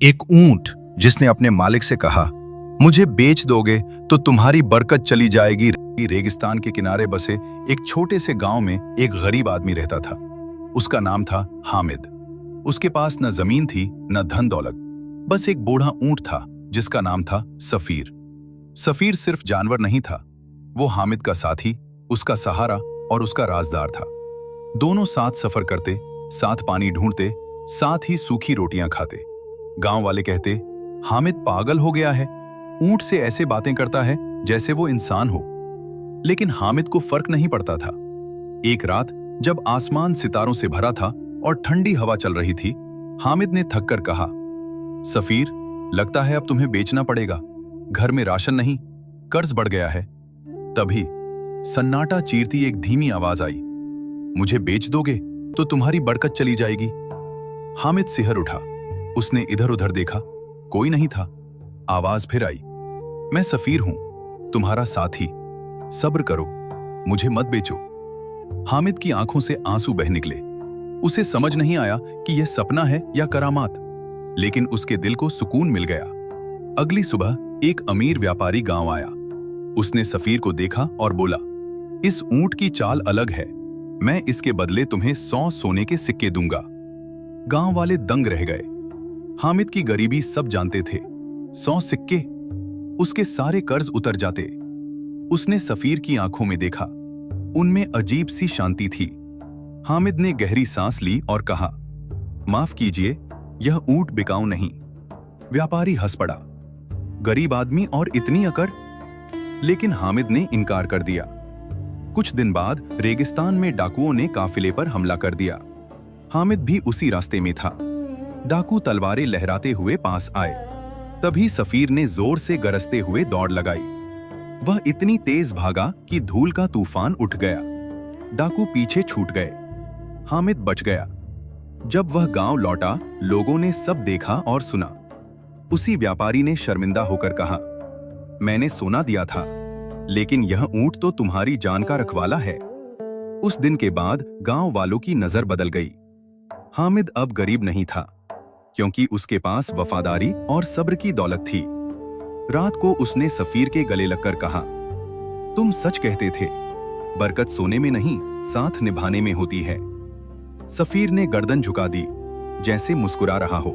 एक ऊंट जिसने अपने मालिक से कहा, मुझे बेच दोगे तो तुम्हारी बरकत चली जाएगी। रेगिस्तान के किनारे बसे एक छोटे से गांव में एक गरीब आदमी रहता था। उसका नाम था हामिद। उसके पास न जमीन थी न धन दौलत, बस एक बूढ़ा ऊंट था जिसका नाम था सफीर। सफीर सिर्फ जानवर नहीं था, वो हामिद का साथी, उसका सहारा और उसका राजदार था। दोनों साथ सफर करते, साथ पानी ढूंढते, साथ ही सूखी रोटियां खाते। गांव वाले कहते, हामिद पागल हो गया है, ऊंट से ऐसे बातें करता है जैसे वो इंसान हो। लेकिन हामिद को फर्क नहीं पड़ता था। एक रात जब आसमान सितारों से भरा था और ठंडी हवा चल रही थी, हामिद ने थककर कहा, सफीर, लगता है अब तुम्हें बेचना पड़ेगा। घर में राशन नहीं, कर्ज बढ़ गया है। तभी सन्नाटा चीरती एक धीमी आवाज आई, मुझे बेच दोगे तो तुम्हारी बरकत चली जाएगी। हामिद सिहर उठा। उसने इधर उधर देखा, कोई नहीं था। आवाज फिर आई, मैं सफीर हूं, तुम्हारा साथी, सब्र करो, मुझे मत बेचो। हामिद की आंखों से आंसू बह निकले। उसे समझ नहीं आया कि यह सपना है या करामात, लेकिन उसके दिल को सुकून मिल गया। अगली सुबह एक अमीर व्यापारी गांव आया। उसने सफीर को देखा और बोला, इस ऊंट की चाल अलग है, मैं इसके बदले तुम्हें 100 सोने के सिक्के दूंगा। गांव वाले दंग रह गए। हामिद की गरीबी सब जानते थे। 100 सिक्के, उसके सारे कर्ज उतर जाते। उसने सफीर की आंखों में देखा, उनमें अजीब सी शांति थी। हामिद ने गहरी सांस ली और कहा, माफ कीजिए, यह ऊंट बिकाऊ नहीं। व्यापारी हंस पड़ा, गरीब आदमी और इतनी अकड़। लेकिन हामिद ने इनकार कर दिया। कुछ दिन बाद रेगिस्तान में डाकुओं ने काफिले पर हमला कर दिया। हामिद भी उसी रास्ते में था। डाकू तलवारें लहराते हुए पास आए। तभी सफीर ने जोर से गरजते हुए दौड़ लगाई। वह इतनी तेज भागा कि धूल का तूफान उठ गया। डाकू पीछे छूट गए। हामिद बच गया। जब वह गांव लौटा, लोगों ने सब देखा और सुना। उसी व्यापारी ने शर्मिंदा होकर कहा, मैंने सोना दिया था, लेकिन यह ऊंट तो तुम्हारी जान का रखवाला है। उस दिन के बाद गांव वालों की नजर बदल गई। हामिद अब गरीब नहीं था, क्योंकि उसके पास वफादारी और सब्र की दौलत थी। रात को उसने सफीर के गले लगकर कहा, तुम सच कहते थे, बरकत सोने में नहीं, साथ निभाने में होती है। सफीर ने गर्दन झुका दी, जैसे मुस्कुरा रहा हो।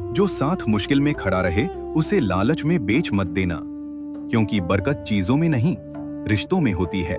जो साथ मुश्किल में खड़ा रहे, उसे लालच में बेच मत देना, क्योंकि बरकत चीजों में नहीं, रिश्तों में होती है।